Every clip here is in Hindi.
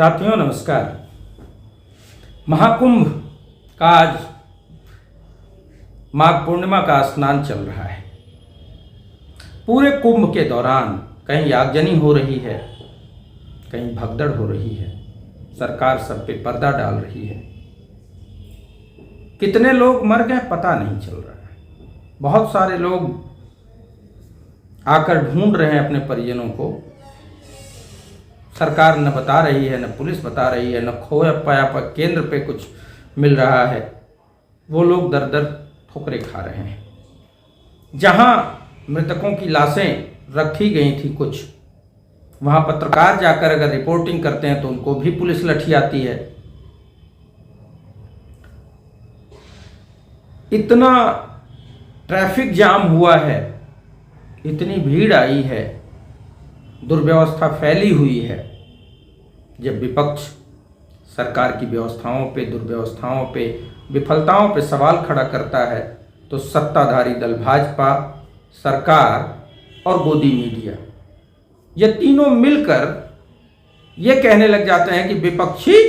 साथियों नमस्कार। महाकुंभ का आज माघ पूर्णिमा का स्नान चल रहा है। पूरे कुंभ के दौरान कहीं आगजनी हो रही है, कहीं भगदड़ हो रही है, सरकार सब पे पर्दा डाल रही है। कितने लोग मर गए पता नहीं चल रहा है। बहुत सारे लोग आकर ढूंढ रहे हैं अपने परिजनों को। सरकार न बता रही है, न पुलिस बता रही है, न खोया पाया पर केंद्र पे कुछ मिल रहा है। वो लोग दर दर ठोकरें खा रहे हैं। जहां मृतकों की लाशें रखी गई थी कुछ, वहां पत्रकार जाकर अगर रिपोर्टिंग करते हैं तो उनको भी पुलिस लठी आती है। इतना ट्रैफिक जाम हुआ है, इतनी भीड़ आई है, दुर्व्यवस्था फैली हुई है। जब विपक्ष सरकार की व्यवस्थाओं पे, दुर्व्यवस्थाओं पे, विफलताओं पे सवाल खड़ा करता है तो सत्ताधारी दल भाजपा, सरकार और गोदी मीडिया, ये तीनों मिलकर ये कहने लग जाते हैं कि विपक्षी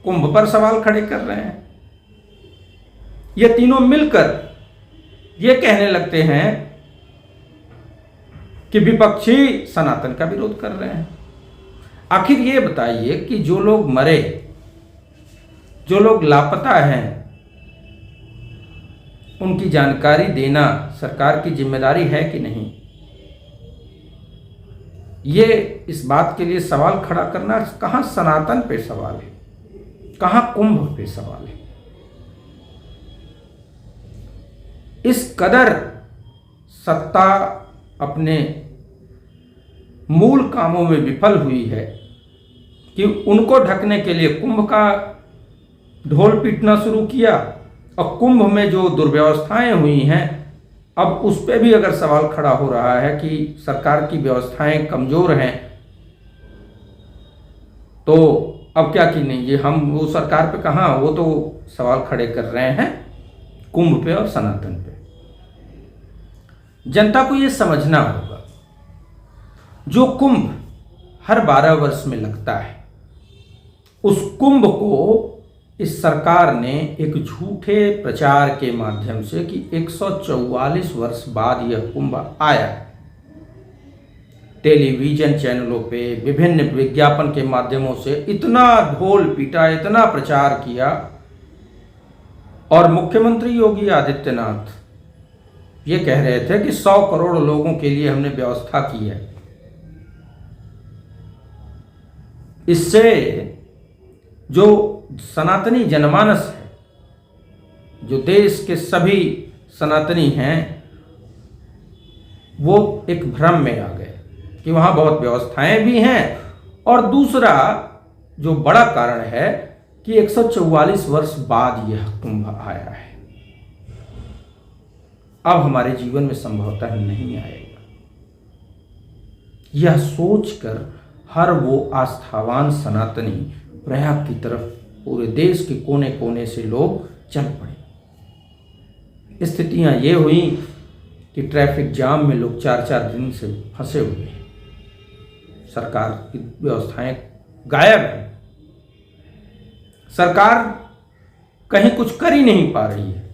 कुंभ पर सवाल खड़े कर रहे हैं। ये तीनों मिलकर ये कहने लगते हैं कि विपक्षी सनातन का विरोध कर रहे हैं। आखिर ये बताइए कि जो लोग मरे, जो लोग लापता हैं, उनकी जानकारी देना सरकार की जिम्मेदारी है कि नहीं? ये इस बात के लिए सवाल खड़ा करना कहां सनातन पे सवाल है, कहां कुंभ पे सवाल है। इस कदर सत्ता अपने मूल कामों में विफल हुई है कि उनको ढकने के लिए कुंभ का ढोल पीटना शुरू किया। और कुंभ में जो दुर्व्यवस्थाएं हुई हैं, अब उस पर भी अगर सवाल खड़ा हो रहा है कि सरकार की व्यवस्थाएं कमजोर हैं, तो अब क्या की नहीं, ये हम वो सरकार पे कहाँ, वो तो सवाल खड़े कर रहे हैं कुंभ पे और सनातन पे। जनता को ये समझना होगा, जो कुंभ हर 12 वर्ष में लगता है, उस कुंभ को इस सरकार ने एक झूठे प्रचार के माध्यम से कि 144 वर्ष बाद यह कुंभ आया, टेलीविजन चैनलों पे विभिन्न विज्ञापन के माध्यमों से इतना ढोल पीटा, इतना प्रचार किया। और मुख्यमंत्री योगी आदित्यनाथ ये कह रहे थे कि 100 करोड़ लोगों के लिए हमने व्यवस्था की है। इससे जो सनातनी जनमानस है, जो देश के सभी सनातनी हैं, वो एक भ्रम में आ गए कि वहां बहुत व्यवस्थाएं भी हैं। और दूसरा जो बड़ा कारण है कि 144 वर्ष बाद यह कुंभ आया है, अब हमारे जीवन में संभवतः नहीं आएगा। यह सोचकर हर वो आस्थावान सनातनी प्रयाग की तरफ पूरे देश के कोने कोने से लोग चल पड़े। स्थितियां ये हुई कि ट्रैफिक जाम में लोग 4-4 दिन से फंसे हुए हैं। सरकार की व्यवस्थाएं गायब हैं। सरकार कहीं कुछ कर ही नहीं पा रही है।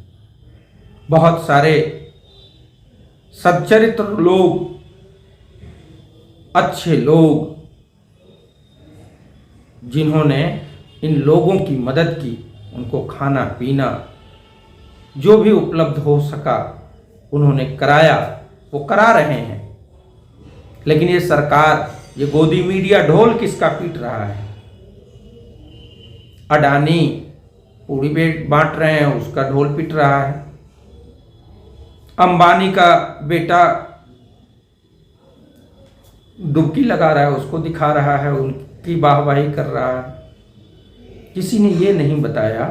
बहुत सारे सच्चरित्र लोग, अच्छे लोग, जिन्होंने इन लोगों की मदद की, उनको खाना पीना जो भी उपलब्ध हो सका उन्होंने कराया, वो करा रहे हैं। लेकिन ये सरकार, ये गोदी मीडिया ढोल किसका पीट रहा है? अडानी पूरी बांट रहे हैं, उसका ढोल पीट रहा है। अंबानी का बेटा डुबकी लगा रहा है, उसको दिखा रहा है, उनकी वाहवाही कर रहा है। किसी ने ये नहीं बताया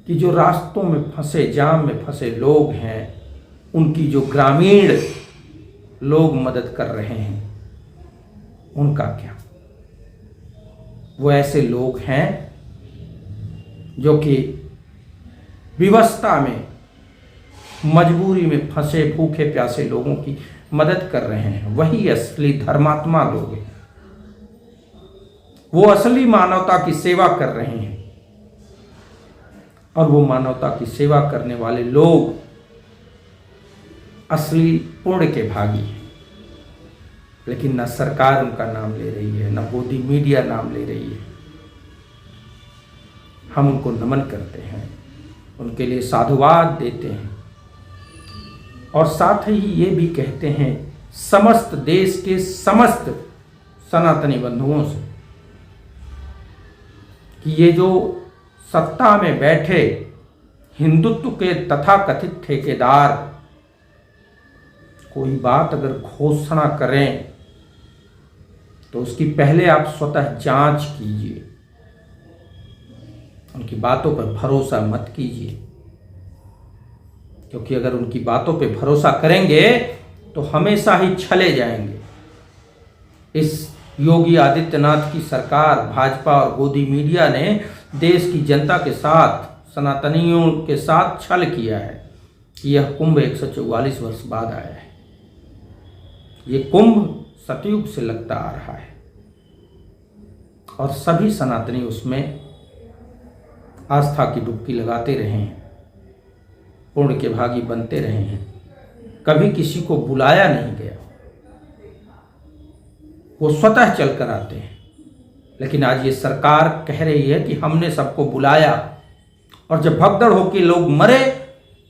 कि जो रास्तों में फंसे, जाम में फंसे लोग हैं, उनकी जो ग्रामीण लोग मदद कर रहे हैं, उनका क्या? वो ऐसे लोग हैं जो कि विवशता में, मजबूरी में फंसे भूखे प्यासे लोगों की मदद कर रहे हैं। वही असली धर्मात्मा लोग हैं। वो असली मानवता की सेवा कर रहे हैं, और वो मानवता की सेवा करने वाले लोग असली पुण्य के भागी हैं। लेकिन न सरकार उनका नाम ले रही है, न गोदी मीडिया नाम ले रही है। हम उनको नमन करते हैं, उनके लिए साधुवाद देते हैं, और साथ ही ये भी कहते हैं समस्त देश के समस्त सनातनी बंधुओं से कि ये जो सत्ता में बैठे हिंदुत्व के तथाकथित ठेकेदार कोई बात अगर घोषणा करें तो उसकी पहले आप स्वतः जांच कीजिए, उनकी बातों पर भरोसा मत कीजिए, क्योंकि अगर उनकी बातों पे भरोसा करेंगे तो हमेशा ही छले जाएंगे। इस योगी आदित्यनाथ की सरकार, भाजपा और गोदी मीडिया ने देश की जनता के साथ, सनातनियों के साथ छल किया है कि यह कुंभ 144 वर्ष बाद आया है। ये कुंभ सतयुग से लगता आ रहा है और सभी सनातनी उसमें आस्था की डुबकी लगाते रहे हैं, पुण्य के भागी बनते रहे हैं। कभी किसी को बुलाया नहीं गया, वो स्वतः चल कर आते हैं। लेकिन आज ये सरकार कह रही है कि हमने सबको बुलाया, और जब भगदड़ होकर लोग मरे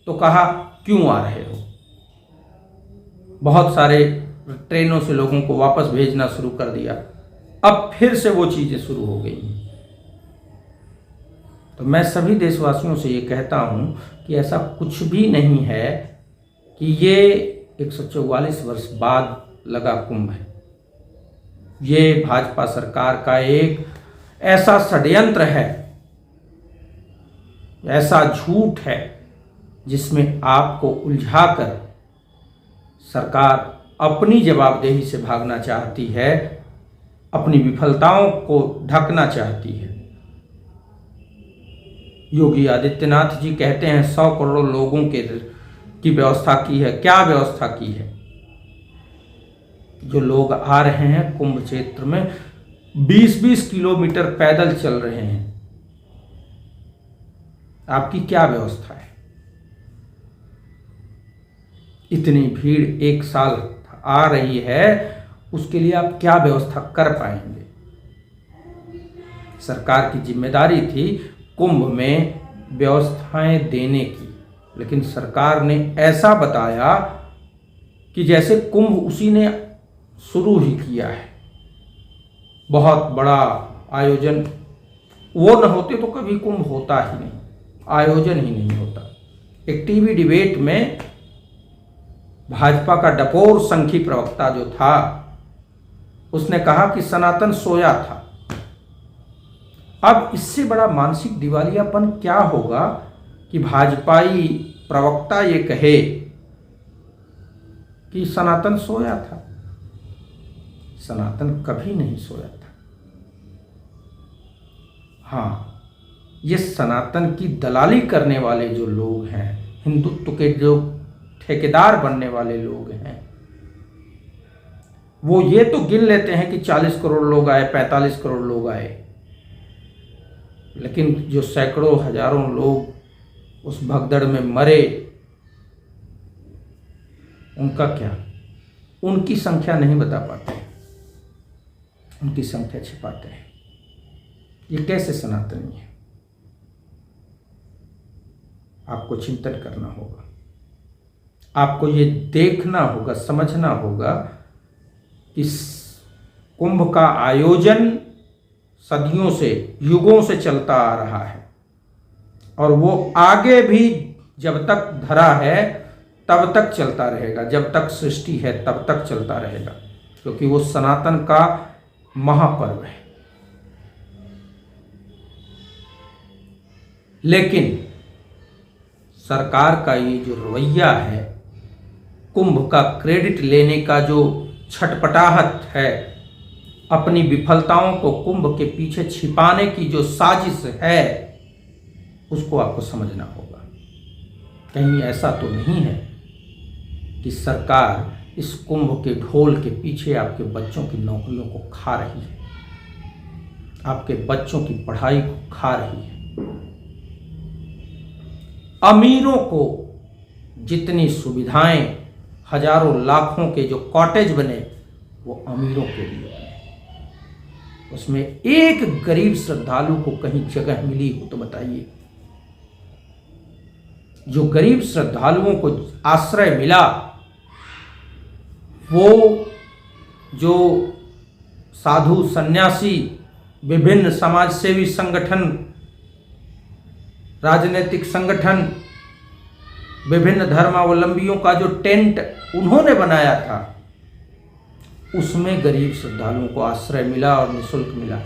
तो कहा क्यों आ रहे हो। बहुत सारे ट्रेनों से लोगों को वापस भेजना शुरू कर दिया, अब फिर से वो चीजें शुरू हो गई हैं। तो मैं सभी देशवासियों से ये कहता हूं कि ऐसा कुछ भी नहीं है कि ये 144 वर्ष बाद लगा कुंभ है। ये भाजपा सरकार का एक ऐसा षड्यंत्र है, ऐसा झूठ है जिसमें आपको उलझाकर सरकार अपनी जवाबदेही से भागना चाहती है, अपनी विफलताओं को ढकना चाहती है। योगी आदित्यनाथ जी कहते हैं 100 करोड़ लोगों की व्यवस्था की है। क्या व्यवस्था की है? जो लोग आ रहे हैं कुंभ क्षेत्र में 20-20 किलोमीटर पैदल चल रहे हैं, आपकी क्या व्यवस्था है? इतनी भीड़ एक साल आ रही है, उसके लिए आप क्या व्यवस्था कर पाएंगे? सरकार की जिम्मेदारी थी कुंभ में व्यवस्थाएं देने की, लेकिन सरकार ने ऐसा बताया कि जैसे कुंभ उसी ने शुरू ही किया है। बहुत बड़ा आयोजन, वो न होते तो कभी कुंभ होता ही नहीं, आयोजन ही नहीं होता। एक टीवी डिबेट में भाजपा का डपोर संघी प्रवक्ता जो था, उसने कहा कि सनातन सोया था। अब इससे बड़ा मानसिक दिवालियापन क्या होगा कि भाजपाई प्रवक्ता ये कहे कि सनातन सोया था। सनातन कभी नहीं सोया था। हाँ, ये सनातन की दलाली करने वाले जो लोग हैं, हिंदुत्व के जो ठेकेदार बनने वाले लोग हैं, वो ये तो गिन लेते हैं कि 40 करोड़ लोग आए, 45 करोड़ लोग आए, लेकिन जो सैकड़ों हजारों लोग उस भगदड़ में मरे, उनका क्या? उनकी संख्या नहीं बता पाते, उनकी संख्या छिपाते हैं। ये कैसे सनातनी है? आपको चिंतन करना होगा, आपको ये देखना होगा, समझना होगा कि कुंभ का आयोजन सदियों से, युगों से चलता आ रहा है, और वो आगे भी जब तक धरा है तब तक चलता रहेगा, जब तक सृष्टि है तब तक चलता रहेगा, क्योंकि वो सनातन का महापर्व है। लेकिन सरकार का ये जो रवैया है, कुंभ का क्रेडिट लेने का जो छटपटाहट है, अपनी विफलताओं को कुंभ के पीछे छिपाने की जो साजिश है, उसको आपको समझना होगा। कहीं ऐसा तो नहीं है कि सरकार इस कुंभ के ढोल के पीछे आपके बच्चों की नौकरियों को खा रही है। आपके बच्चों की पढ़ाई को खा रही है। अमीरों को जितनी सुविधाएं, हजारों लाखों के जो कॉटेज बने वो अमीरों के लिए बने, उसमें एक गरीब श्रद्धालु को कहीं जगह मिली हो तो बताइए। जो गरीब श्रद्धालुओं को आश्रय मिला वो जो साधु सन्यासी, विभिन्न समाजसेवी संगठन, राजनीतिक संगठन, विभिन्न धर्मावलंबियों का जो टेंट उन्होंने बनाया था उसमें गरीब श्रद्धालुओं को आश्रय मिला और निःशुल्क मिला।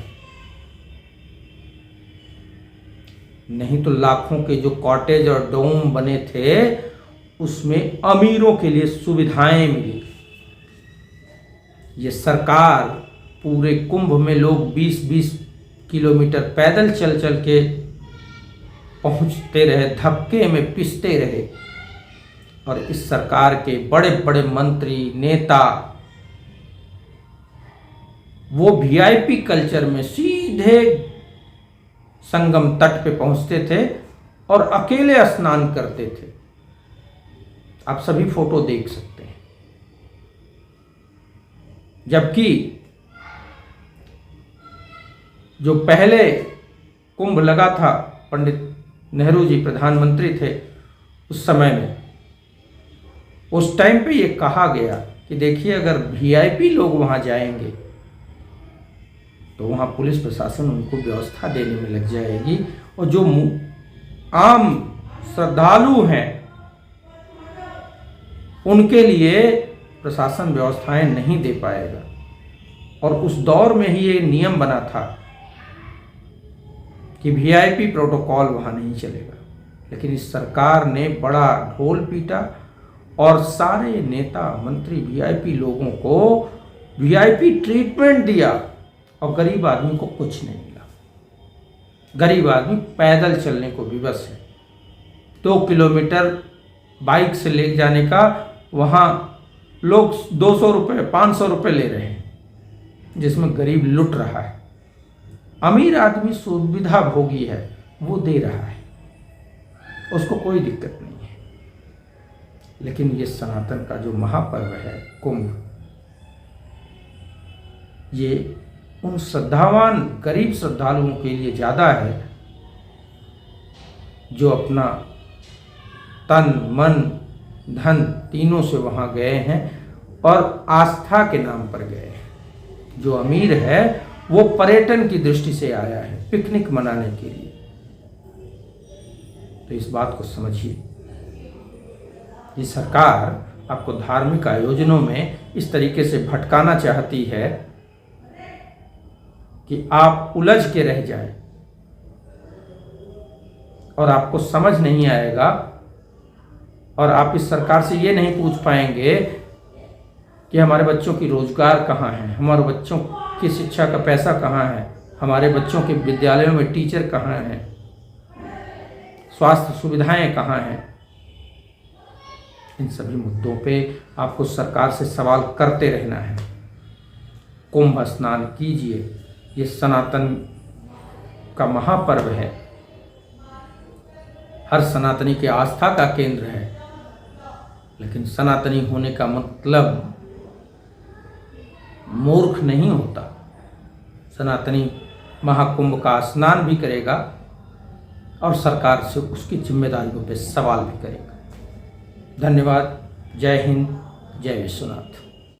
नहीं तो लाखों के जो कॉटेज और डोम बने थे उसमें अमीरों के लिए सुविधाएं मिली। ये सरकार पूरे कुंभ में लोग 20-20 किलोमीटर पैदल चल चल के पहुंचते रहे, धक्के में पिसते रहे, और इस सरकार के बड़े बड़े मंत्री, नेता वो वीआईपी कल्चर में सीधे संगम तट पे पहुंचते थे और अकेले स्नान करते थे। आप सभी फोटो देख सकते हैं। जबकि जो पहले कुंभ लगा था, पंडित नेहरू जी प्रधानमंत्री थे उस समय में, उस टाइम पे ये कहा गया कि देखिए अगर वीआईपी लोग वहां जाएंगे तो वहाँ पुलिस प्रशासन उनको व्यवस्था देने में लग जाएगी, और जो आम श्रद्धालु हैं उनके लिए प्रशासन व्यवस्थाएं नहीं दे पाएगा। और उस दौर में ही ये नियम बना था कि वीआईपी प्रोटोकॉल वहाँ नहीं चलेगा। लेकिन इस सरकार ने बड़ा ढोल पीटा और सारे नेता, मंत्री, वीआईपी लोगों को वीआईपी ट्रीटमेंट दिया और गरीब आदमी को कुछ नहीं मिला। गरीब आदमी पैदल चलने को विवश है। 2 किलोमीटर बाइक से ले जाने का वहाँ लोग 200 रुपये, 500 रुपये ले रहे हैं, जिसमें गरीब लुट रहा है। अमीर आदमी सुविधा भोगी है, वो दे रहा है, उसको कोई दिक्कत नहीं है। लेकिन ये सनातन का जो महापर्व है कुंभ, ये उन श्रद्धावान गरीब श्रद्धालुओं के लिए ज़्यादा है जो अपना तन, मन, धन तीनों से वहाँ गए हैं और आस्था के नाम पर गए हैं। जो अमीर है वो पर्यटन की दृष्टि से आया है, पिकनिक मनाने के लिए। तो इस बात को समझिए, ये सरकार आपको धार्मिक आयोजनों में इस तरीके से भटकाना चाहती है कि आप उलझ के रह जाएं और आपको समझ नहीं आएगा, और आप इस सरकार से ये नहीं पूछ पाएंगे कि हमारे बच्चों की रोजगार कहाँ है, हमारे बच्चों की शिक्षा का पैसा कहाँ है, हमारे बच्चों के विद्यालयों में टीचर कहाँ हैं, स्वास्थ्य सुविधाएं कहाँ हैं। इन सभी मुद्दों पे आपको सरकार से सवाल करते रहना है। कुंभ स्नान कीजिए, ये सनातन का महापर्व है, हर सनातनी की आस्था का केंद्र है। लेकिन सनातनी होने का मतलब मूर्ख नहीं होता। सनातनी महाकुंभ का स्नान भी करेगा और सरकार से उसकी जिम्मेदारियों पे सवाल भी करेगा। धन्यवाद। जय हिंद, जय विश्वनाथ।